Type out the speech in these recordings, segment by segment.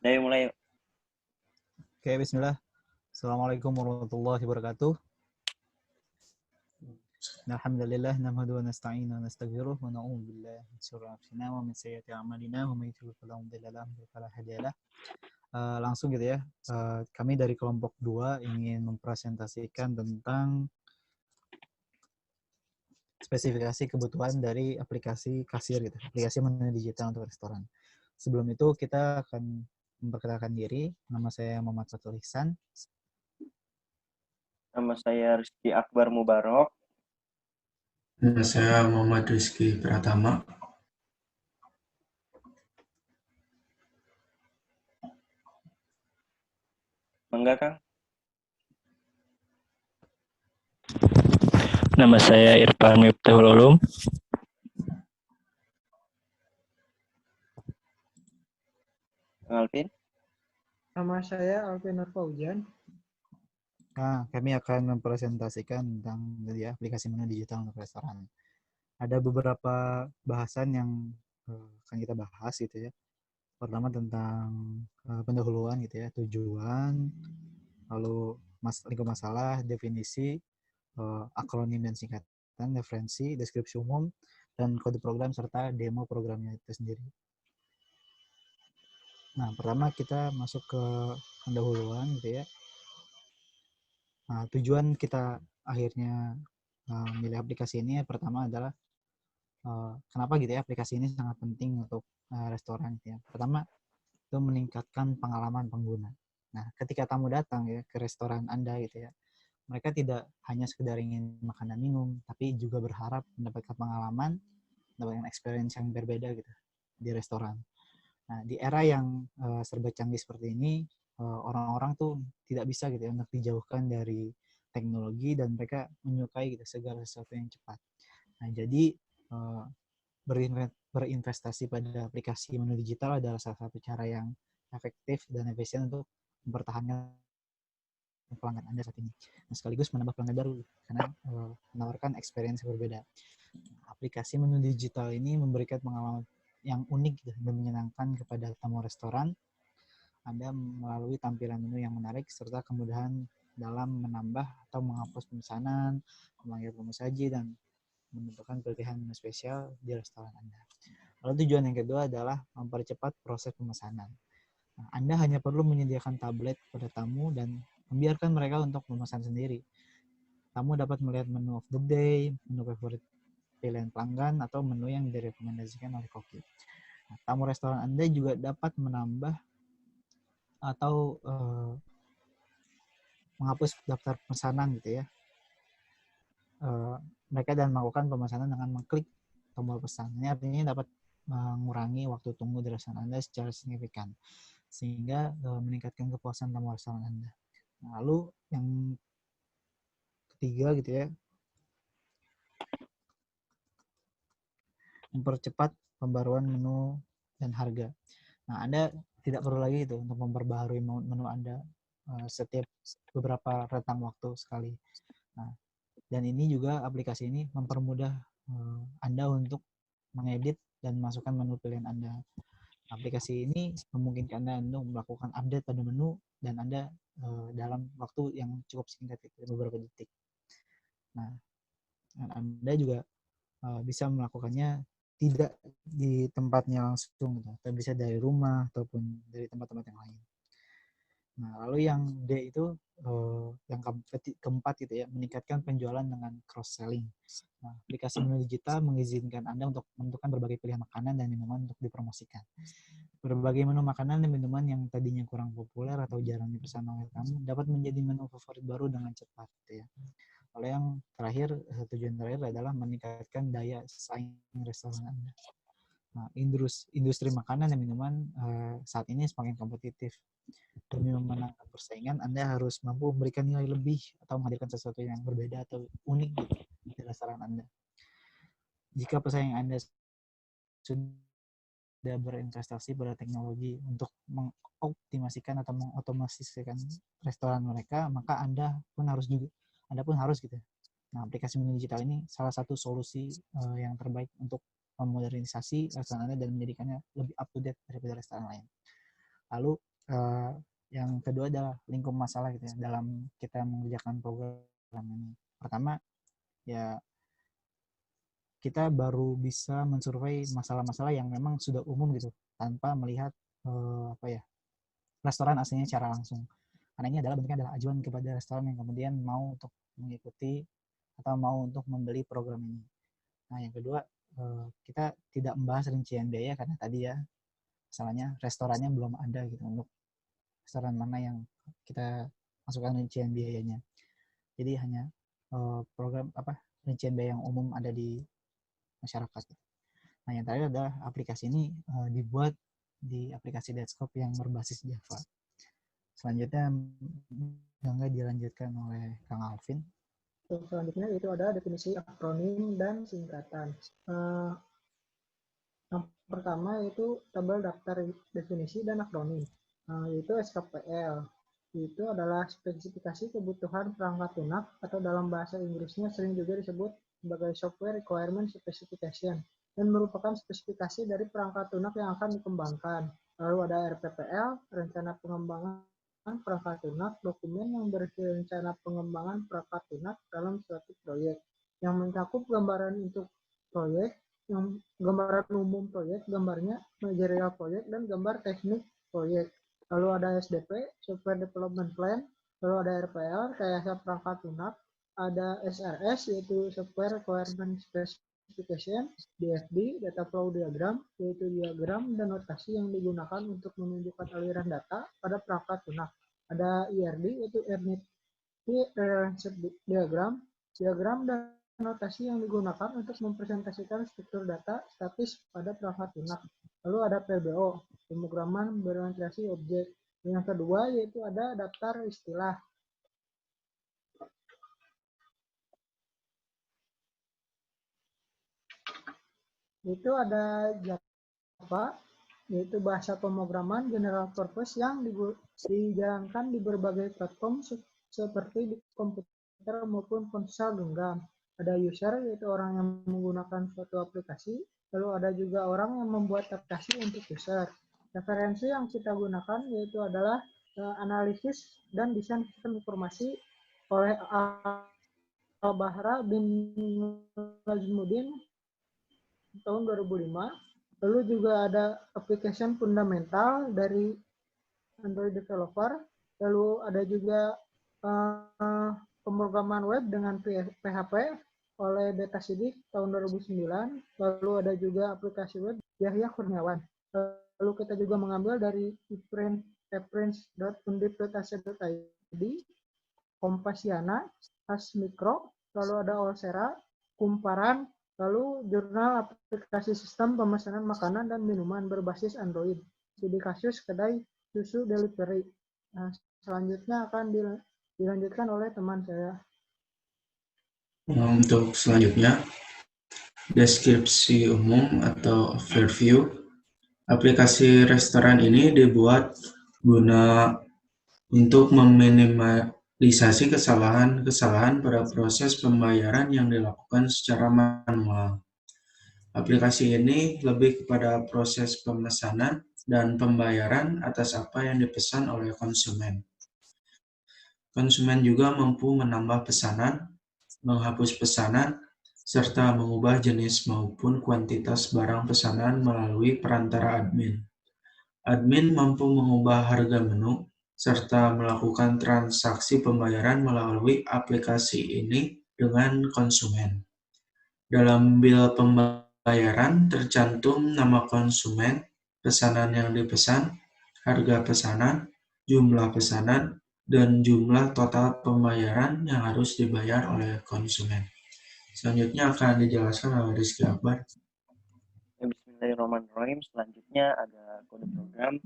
Dari mulai. Oke, bismillah. Assalamualaikum warahmatullahi wabarakatuh. Alhamdulillah, nahmadu wa nasta'inu wa nastaghfiruh wa na'udzu billahi min syururi anfusina wa min sayyiati a'malina wa may yudhlil fala mudilla lahu wa fala hadiyalah. Langsung gitu ya. Kami dari kelompok 2 ingin mempresentasikan tentang spesifikasi kebutuhan dari aplikasi kasir gitu, aplikasi menu digital untuk restoran. Sebelum itu kita akan memperkenalkan diri. Nama saya Muhammad Fatul Ihsan. Nama saya Rizky Akbar Mubarok. Nama saya Muhammad Rizky Pratama. Mangga, Kang. Nama saya Irfan Miftahul Ulum. Kang Alvin. Nama saya Alvin Fauzan. Nah, kami akan mempresentasikan tentang ya, aplikasi menu digital untuk restoran. Ada beberapa bahasan yang akan kita bahas gitu ya. Pertama tentang pendahuluan gitu ya, tujuan, lalu lingkup masalah, definisi, akronim dan singkatan, referensi, deskripsi umum, dan kode program serta demo programnya itu sendiri. Nah, pertama kita masuk ke pendahuluan gitu ya. Nah, tujuan kita akhirnya memilih aplikasi ini pertama adalah kenapa gitu ya aplikasi ini sangat penting untuk restoran gitu ya. Pertama itu meningkatkan pengalaman pengguna. Nah, ketika tamu datang ya ke restoran Anda gitu ya, mereka tidak hanya sekedar ingin makan dan minum, tapi juga berharap mendapatkan pengalaman, mendapatkan experience yang berbeda gitu di restoran. Nah, di era yang serba canggih seperti ini, orang-orang tuh tidak bisa gitu ya untuk dijauhkan dari teknologi dan mereka menyukai gitu segala sesuatu yang cepat. Nah, jadi berinvestasi pada aplikasi menu digital adalah salah satu cara yang efektif dan efisien untuk mempertahankan pelanggan Anda saat ini. Nah, sekaligus menambah pelanggan baru karena menawarkan experience yang berbeda. Aplikasi menu digital ini memberikan pengalaman yang unik dan menyenangkan kepada tamu restoran Anda melalui tampilan menu yang menarik serta kemudahan dalam menambah atau menghapus pemesanan, memanggil pemusaji, dan menentukan pilihan menu spesial di restoran Anda. Lalu tujuan yang kedua adalah mempercepat proses pemesanan. Nah, Anda hanya perlu menyediakan tablet pada tamu dan membiarkan mereka untuk memesan sendiri. Tamu dapat melihat menu of the day, menu favorit pilihan pelanggan, atau menu yang direkomendasikan oleh koki. Nah, tamu restoran Anda juga dapat menambah atau menghapus daftar pesanan gitu ya. Mereka dan melakukan pemesanan dengan mengklik tombol pesan. Ini artinya dapat mengurangi waktu tunggu di restoran Anda secara signifikan, sehingga meningkatkan kepuasan tamu restoran Anda. Nah, lalu yang ketiga gitu ya, mempercepat pembaruan menu dan harga. Nah, Anda tidak perlu lagi itu untuk memperbaharui menu Anda setiap beberapa rentang waktu sekali. Nah, dan ini juga aplikasi ini mempermudah Anda untuk mengedit dan masukkan menu pilihan Anda. Aplikasi ini memungkinkan Anda melakukan update pada menu dan Anda dalam waktu yang cukup singkat, beberapa detik. Nah, Anda juga bisa melakukannya tidak di tempatnya langsung, tapi bisa dari rumah ataupun dari tempat-tempat yang lain. Nah, lalu yang D itu yang keempat gitu ya, meningkatkan penjualan dengan cross selling. Nah, aplikasi menu digital mengizinkan Anda untuk menentukan berbagai pilihan makanan dan minuman untuk dipromosikan. Berbagai menu makanan dan minuman yang tadinya kurang populer atau jarang dipesan oleh tamu dapat menjadi menu favorit baru dengan cepat gitu ya. Lalu yang terakhir, tujuan terakhir adalah meningkatkan daya saing restoran Anda. Nah, industri makanan dan minuman saat ini semakin kompetitif. Demi memenangkan persaingan, Anda harus mampu memberikan nilai lebih atau menghadirkan sesuatu yang berbeda atau unik di restoran Anda. Jika pesaing Anda sudah berinvestasi pada teknologi untuk mengoptimasikan atau mengotomasikan restoran mereka, maka Anda pun harus gitu. Nah, aplikasi menu digital ini salah satu solusi yang terbaik untuk memodernisasi restoran Anda dan menjadikannya lebih up to date daripada restoran lain. Lalu yang kedua adalah lingkup masalah gitu ya dalam kita mengerjakan program ini. Pertama ya kita baru bisa mensurvei masalah-masalah yang memang sudah umum gitu tanpa melihat restoran aslinya secara langsung. Karena ini bentuknya adalah ajuan kepada restoran yang kemudian mau untuk mengikuti atau mau untuk membeli program ini. Nah, yang kedua, kita tidak membahas rincian biaya karena tadi ya, masalahnya restorannya belum ada gitu untuk restoran mana yang kita masukkan rincian biayanya. Jadi hanya program rincian biaya yang umum ada di masyarakat. Nah, yang terakhir adalah aplikasi ini dibuat di aplikasi desktop yang berbasis Java. Selanjutnya dilanjutkan oleh Kang Alvin. Selanjutnya itu ada definisi akronim dan singkatan. Yang pertama yaitu tabel daftar definisi dan akronim, yaitu SKPL. Itu adalah spesifikasi kebutuhan perangkat lunak atau dalam bahasa Inggrisnya sering juga disebut sebagai Software Requirement Specification dan merupakan spesifikasi dari perangkat lunak yang akan dikembangkan. Lalu ada RPPL, rencana pengembangan perangkat lunak, dokumen yang berisi rencana pengembangan perangkat lunak dalam suatu proyek yang mencakup gambaran untuk proyek, yang gambaran umum proyek, gambarnya manajerial proyek, dan gambar teknik proyek. Lalu ada SDP, Software Development Plan, lalu ada RPL, rekayasa perangkat lunak, ada SRS, yaitu Software Requirement Specification, DFD, Data Flow Diagram, yaitu diagram dan notasi yang digunakan untuk menunjukkan aliran data pada perangkat lunak. Ada IRD, yaitu Init Relationship Diagram, diagram dan notasi yang digunakan untuk mempresentasikan struktur data statis pada perangkat lunak. Lalu ada PBO, pemrograman berorientasi objek. Yang kedua yaitu ada daftar istilah. Itu ada Java, yaitu bahasa pemrograman general purpose yang dijalankan di berbagai platform seperti di komputer maupun ponsel genggam. Ada user, yaitu orang yang menggunakan suatu aplikasi. Lalu ada juga orang yang membuat aplikasi untuk user. Referensi yang kita gunakan yaitu adalah analisis dan desain sistem informasi oleh Al-Bahra bin Najmuddin tahun 2005. Lalu juga ada application fundamental dari Android developer. Lalu ada juga pemrograman web dengan PHP oleh Beta Sidik tahun 2009. Lalu ada juga aplikasi web Yahya Kurniawan. Lalu kita juga mengambil dari reference.undip.ac.id, Kompasiana, Hasmikro, lalu ada Olsera, Kumparan, lalu jurnal aplikasi sistem pemesanan makanan dan minuman berbasis Android. Studi kasus kedai susu delivery. Nah, selanjutnya akan dilanjutkan oleh teman saya. Untuk selanjutnya, deskripsi umum atau overview. Aplikasi restoran ini dibuat guna untuk meminimalisasi kesalahan-kesalahan pada proses pembayaran yang dilakukan secara manual. Aplikasi ini lebih kepada proses pemesanan dan pembayaran atas apa yang dipesan oleh konsumen. Konsumen juga mampu menambah pesanan, menghapus pesanan, serta mengubah jenis maupun kuantitas barang pesanan melalui perantara admin. Admin mampu mengubah harga menu, serta melakukan transaksi pembayaran melalui aplikasi ini dengan konsumen. Dalam bil pembayaran tercantum nama konsumen, pesanan yang dipesan, harga pesanan, jumlah pesanan, dan jumlah total pembayaran yang harus dibayar oleh konsumen. Selanjutnya akan dijelaskan oleh Rizky Akbar. Bismillahirrahmanirrahim. Selanjutnya ada kode program.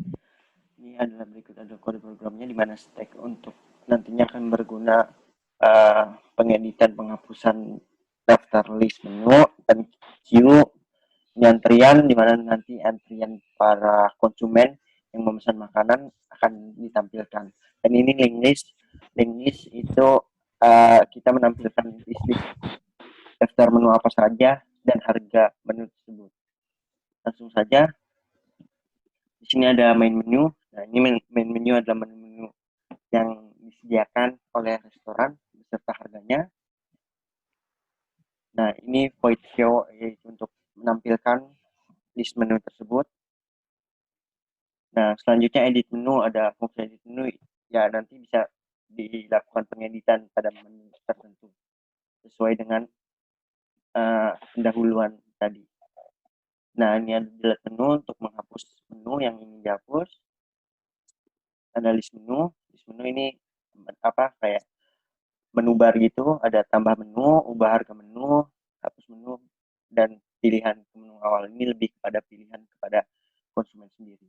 Ini adalah berikut ada kode programnya di mana stack untuk nantinya akan berguna pengeditan penghapusan daftar list menu dan queue antrian di mana nanti antrian para konsumen yang memesan makanan akan ditampilkan. Dan ini link list itu kita menampilkan list daftar menu apa saja dan harga menu tersebut. Langsung saja. Di sini ada main menu Nah, ini main menu adalah menu yang disediakan oleh restoran beserta harganya. Nah, ini void show yaitu untuk menampilkan list menu tersebut. Nah, selanjutnya edit menu, ada fungsi edit menu, ya nanti bisa dilakukan pengeditan pada menu tertentu sesuai dengan pendahuluan tadi. Nah, ini ada delete menu untuk menghapus menu yang ingin dihapus. Ada list menu ini kayak menu bar gitu, ada tambah menu, ubah harga menu, hapus menu, dan pilihan menu awal. Ini lebih kepada pilihan kepada konsumen sendiri.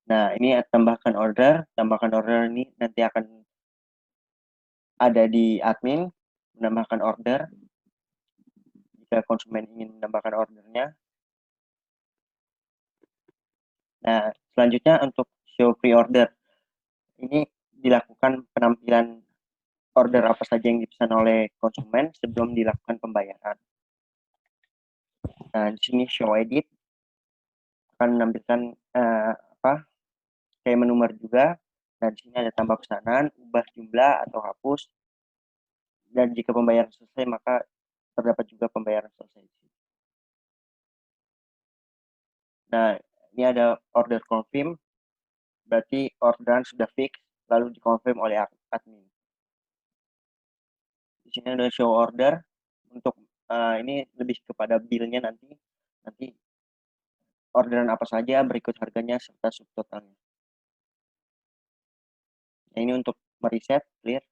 Nah, ini tambahkan order ini nanti akan ada di admin, menambahkan order jika konsumen ingin menambahkan ordernya. Nah, selanjutnya untuk show pre-order. Ini dilakukan penampilan order apa saja yang dipesan oleh konsumen sebelum dilakukan pembayaran. Nah, di sini show edit akan menampilkan kayak menu bar juga. Dan di sini ada tambah pesanan, ubah jumlah atau hapus. Dan jika pembayaran selesai, maka terdapat juga pembayaran selesai. Nah, ini ada order confirm, berarti orderan sudah fix, lalu dikonfirm oleh admin. Di sini ada show order, untuk ini lebih kepada bill-nya nanti orderan apa saja, berikut harganya, serta subtotalnya. Nah, ini untuk mereset, clear.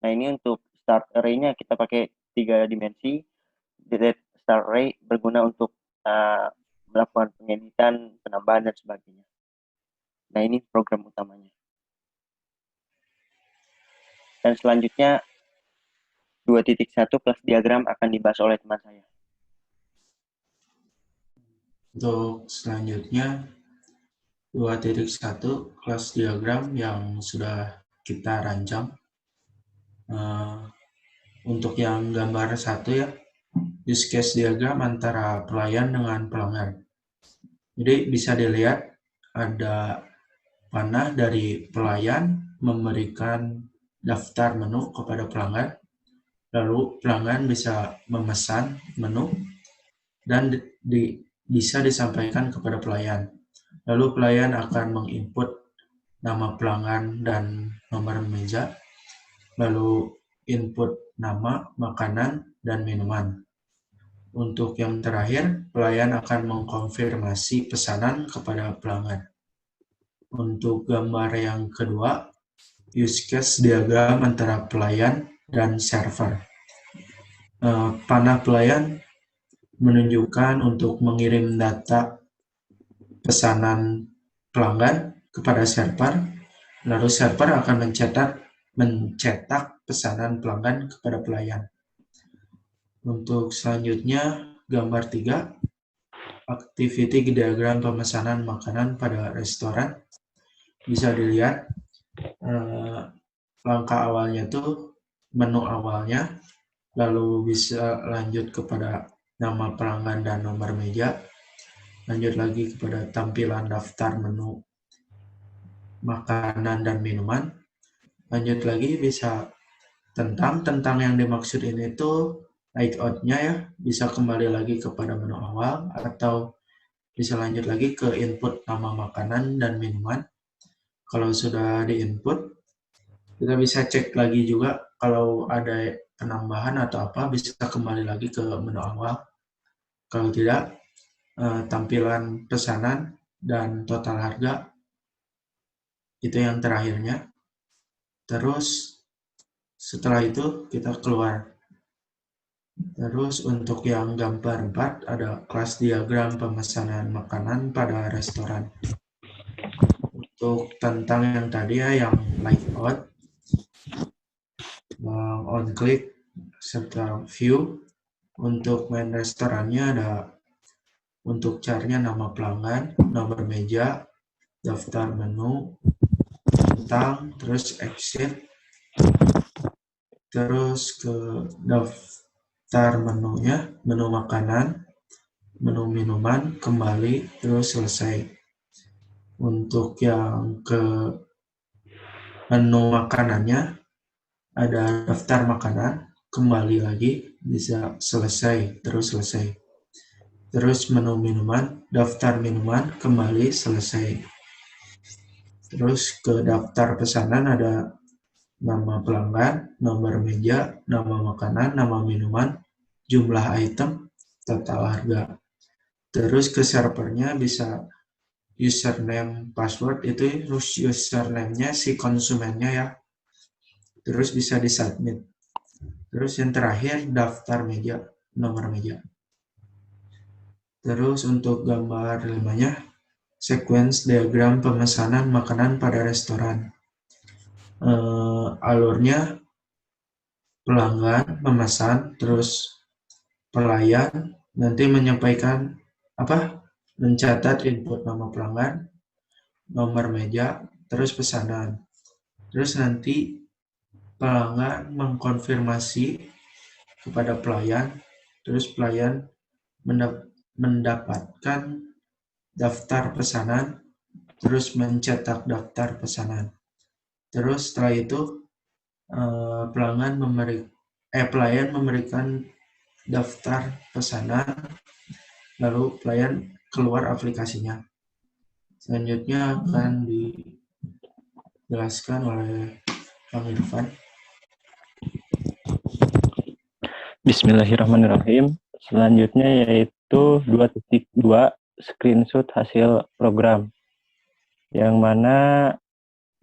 Nah, ini untuk start array-nya kita pakai 3 dimensi. Delete start array berguna untuk melakukan pengeditan, penambahan, dan sebagainya. Nah, ini program utamanya. Dan selanjutnya 2.1 kelas diagram akan dibahas oleh teman saya. Untuk selanjutnya 2.1 kelas diagram yang sudah kita rancang. Untuk yang gambar 1 ya, use case diagram antara pelayan dengan pelanggan. Jadi bisa dilihat ada panah dari pelayan memberikan daftar menu kepada pelanggan, lalu pelanggan bisa memesan menu dan bisa disampaikan kepada pelayan. Lalu pelayan akan menginput nama pelanggan dan nomor meja, lalu input nama, makanan, dan minuman. Untuk yang terakhir, pelayan akan mengkonfirmasi pesanan kepada pelanggan. Untuk gambar yang kedua, use case diagram antara pelayan dan server. Panah pelayan menunjukkan untuk mengirim data pesanan pelanggan kepada server, lalu server akan mencetak pesanan pelanggan kepada pelayan. Untuk selanjutnya, gambar 3, activity diagram pemesanan makanan pada restoran. Bisa dilihat langkah awalnya itu menu awalnya, lalu bisa lanjut kepada nama pelanggan dan nomor meja, lanjut lagi kepada tampilan daftar menu makanan dan minuman, lanjut lagi bisa tentang yang dimaksud ini tuh layout-nya ya, bisa kembali lagi kepada menu awal atau bisa lanjut lagi ke input nama makanan dan minuman. Kalau sudah di-input, kita bisa cek lagi juga kalau ada penambahan atau apa, bisa kembali lagi ke menu awal. Kalau tidak, tampilan pesanan dan total harga itu yang terakhirnya. Terus setelah itu kita keluar. Terus untuk yang gambar 4 ada kelas diagram pemesanan makanan pada restoran. Untuk tentang yang tadi ya, yang layout, on click serta view. Untuk main restorannya ada untuk caranya nama pelanggan, nomor meja, daftar menu, tentang, terus exit, terus ke daftar menunya, menu makanan, menu minuman, kembali, terus selesai. Untuk yang ke menu makanannya, ada daftar makanan, kembali lagi, bisa selesai, terus selesai. Terus menu minuman, daftar minuman, kembali, selesai. Terus ke daftar pesanan ada nama pelanggan, nomor meja, nama makanan, nama minuman, jumlah item, total harga. Terus ke servernya bisa username, password, itu username-nya si konsumennya ya. Terus bisa disubmit. Terus yang terakhir daftar meja, nomor meja. Terus untuk gambar 5-nya, sequence diagram pemesanan makanan pada restoran. Alurnya pelanggan memesan, terus pelayan nanti menyampaikan mencatat input nama pelanggan, nomor meja, terus pesanan. Terus nanti pelanggan mengkonfirmasi kepada pelayan, terus pelayan mendapatkan daftar pesanan, terus mencetak daftar pesanan. Terus setelah itu pelayan memberikan daftar pesanan, lalu pelayan keluar aplikasinya. Selanjutnya akan dijelaskan oleh Bang Irfan. Bismillahirrahmanirrahim. Selanjutnya yaitu 2.2 screenshot hasil program. Yang mana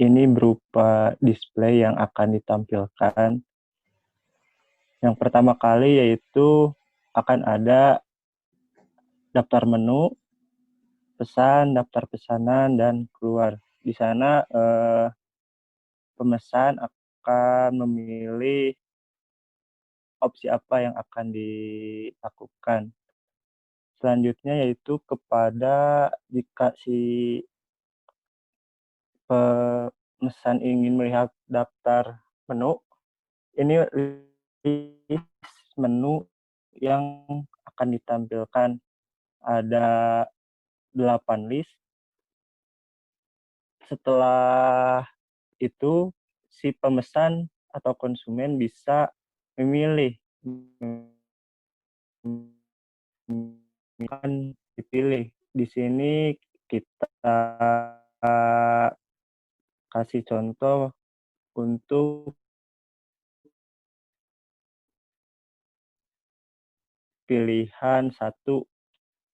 ini berupa display yang akan ditampilkan. Yang pertama kali yaitu akan ada daftar menu, pesan, daftar pesanan, dan keluar. Di sana pemesan akan memilih opsi apa yang akan dilakukan. Selanjutnya yaitu kepada jika si pemesan ingin melihat daftar menu, ini list menu yang akan ditampilkan ada 8 list. Setelah itu si pemesan atau konsumen bisa memilih akan dipilih. Di sini kita kasih contoh untuk pilihan 1,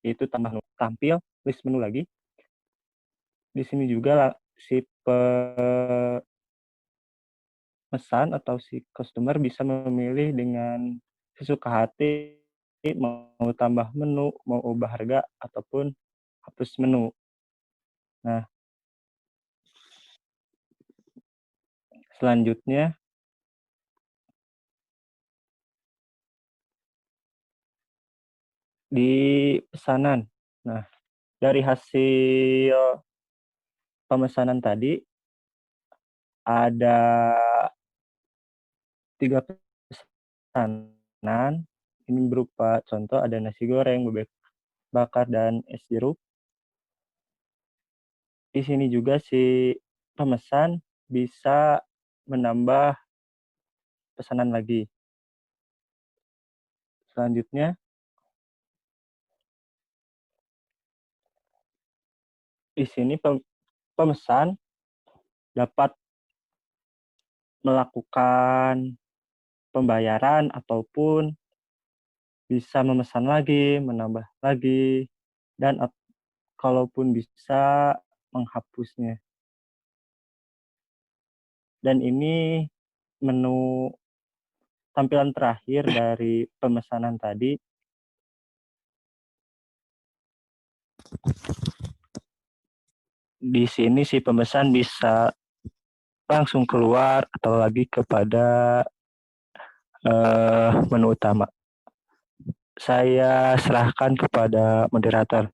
yaitu tambah menu. Tampil list menu lagi. Di sini juga si pemesan atau si customer bisa memilih dengan sesuka hati mau tambah menu, mau ubah harga, ataupun hapus menu. Nah, selanjutnya di pesanan. Nah, dari hasil pemesanan tadi ada 3 pesanan. Ini berupa contoh ada nasi goreng, bebek bakar, dan es jeruk. Di sini juga si pemesan bisa menambah pesanan lagi. Selanjutnya, di sini pemesan dapat melakukan pembayaran ataupun bisa memesan lagi, menambah lagi, dan kalaupun bisa menghapusnya. Dan ini menu tampilan terakhir dari pemesanan tadi. Di sini si pemesan bisa langsung keluar atau lagi kepada menu utama. Saya serahkan kepada moderator.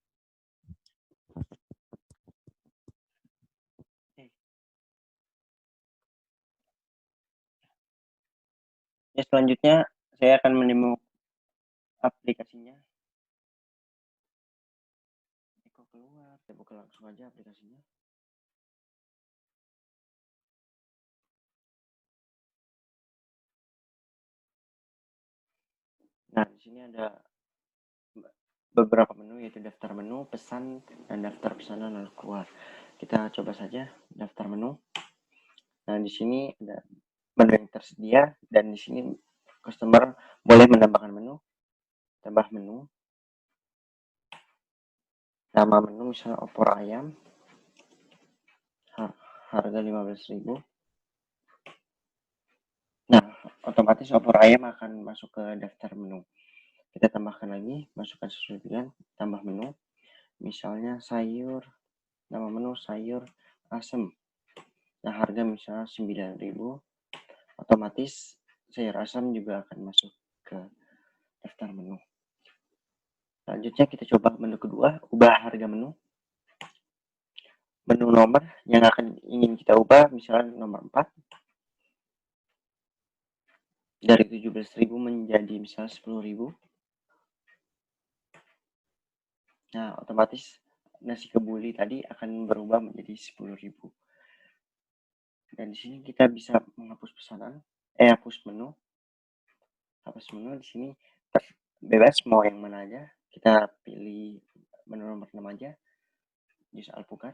Ya, selanjutnya saya akan menemu aplikasinya. Kita buka langsung aja aplikasinya. Nah, di sini ada beberapa menu, yaitu daftar menu, pesan, dan daftar pesanan lalu keluar. Kita coba saja daftar menu. Nah, di sini ada menu yang tersedia, dan di sini customer boleh menambahkan menu, tambah menu, nama menu misalnya opor ayam, harga 15.000. Nah, otomatis opor ayam akan masuk ke daftar menu. Kita tambahkan lagi, masukkan sesuai pilihan, tambah menu. Misalnya sayur, nama menu sayur asem. Nah, harga misalnya 9.000. Otomatis sayur asam juga akan masuk ke daftar menu. Selanjutnya kita coba menu kedua, ubah harga menu. Menu nomor yang ingin kita ubah, misalnya nomor 4. Dari 17.000 menjadi misalnya 10.000. Nah, otomatis nasi kebuli tadi akan berubah menjadi 10.000. Dan di sini kita bisa menghapus pesanan, hapus menu. Hapus menu di sini bebas mau yang mana aja. Kita pilih menu nomor 6 aja. Jus alpukat.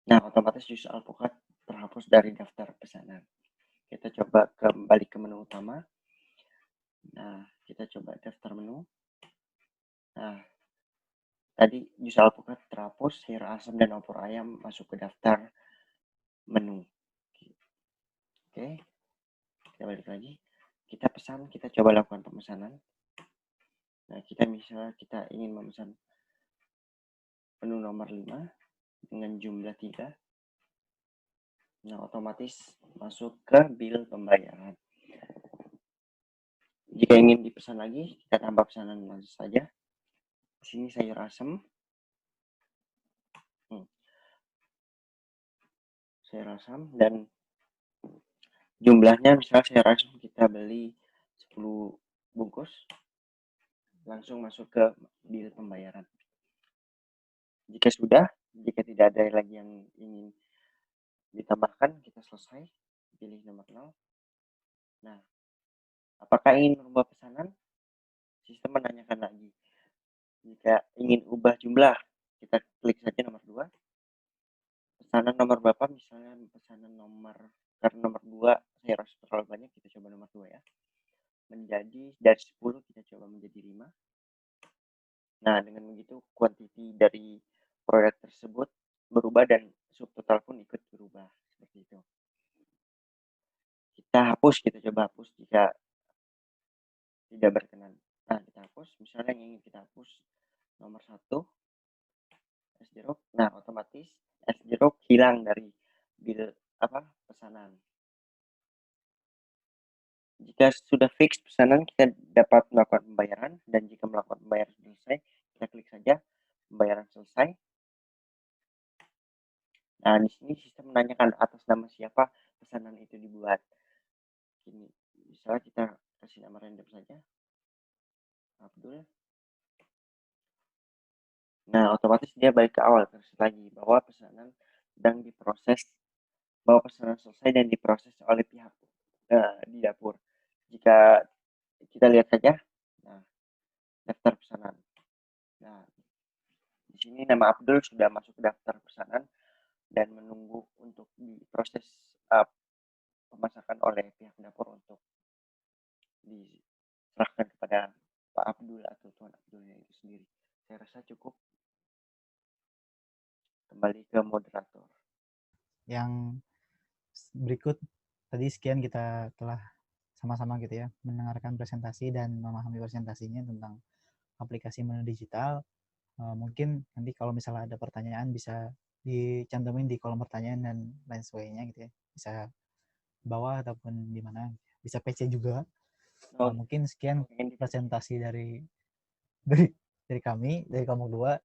Nah, otomatis jus alpukat terhapus dari daftar pesanan. Kita coba kembali ke menu utama. Nah, kita coba daftar menu. Nah, tadi jus alpukat terhapus, sayur asam dan opor ayam masuk ke daftar menu. Oke, kita balik lagi. Kita pesan, kita coba lakukan pemesanan. Nah, misalnya kita ingin memesan menu nomor 5 dengan jumlah 3. Nah, otomatis masuk ke bill pembayaran. Jika ingin dipesan lagi, kita tambah pesanan langsung saja. Di sini sayur asam. Sayur asam dan jumlahnya misalnya sayur asam kita beli 10 bungkus. Langsung masuk ke bill pembayaran. Jika tidak ada lagi yang ingin ditambahkan, kita selesai. Pilih nomor 0. Nah, apakah ingin merubah pesanan? Sistem menanyakan lagi. Jika ingin ubah jumlah, kita klik saja nomor 2. Pesanan nomor berapa? Misalnya pesanan karena nomor 2 saya rasa terlalu banyak, kita coba nomor 2 ya. Menjadi dari 10 kita coba menjadi 5. Nah, dengan begitu kuantiti dari produk tersebut berubah dan subtotal pun ikut berubah. Seperti itu. Kita coba hapus jika tidak berkenan. Nah, kita hapus. Misalnya yang ingin kita hapus nomor 1, S-jeruk. Nah, otomatis S-jeruk hilang dari bill pesanan. Jika sudah fix pesanan, kita dapat melakukan pembayaran, dan jika melakukan pembayaran selesai, kita klik saja pembayaran selesai. Nah, di sini sistem menanyakan atas nama siapa pesanan itu dibuat. Ini misalnya kita kasih nama random saja, Abdul. Nah, otomatis dia balik ke awal terus lagi bahwa pesanan sedang diproses, bahwa pesanan selesai dan diproses oleh pihak di dapur. Jika kita lihat saja, nah, daftar pesanan. Nah, di sini nama Abdul sudah masuk ke daftar pesanan dan menunggu untuk diproses pemasakan oleh pihak dapur untuk diserahkan kepada Pak Abdul atau Tuan Abdulnya itu sendiri. Saya rasa cukup. Kembali ke moderator. Yang berikut tadi sekian kita telah sama-sama gitu ya mendengarkan presentasi dan memahami presentasinya tentang aplikasi menu digital. Mungkin nanti kalau misalnya ada pertanyaan bisa dicantumin di kolom pertanyaan dan lain sebagainya gitu ya. Bisa bawah ataupun di mana, bisa PC juga. Mungkin sekian presentasi dari kami, dari kamu dua.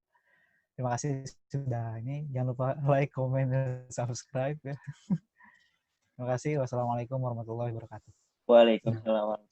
Terima kasih sudah ini. Jangan lupa like, comment, dan subscribe ya. Terima kasih. Wassalamualaikum warahmatullahi wabarakatuh. Waalaikumsalam.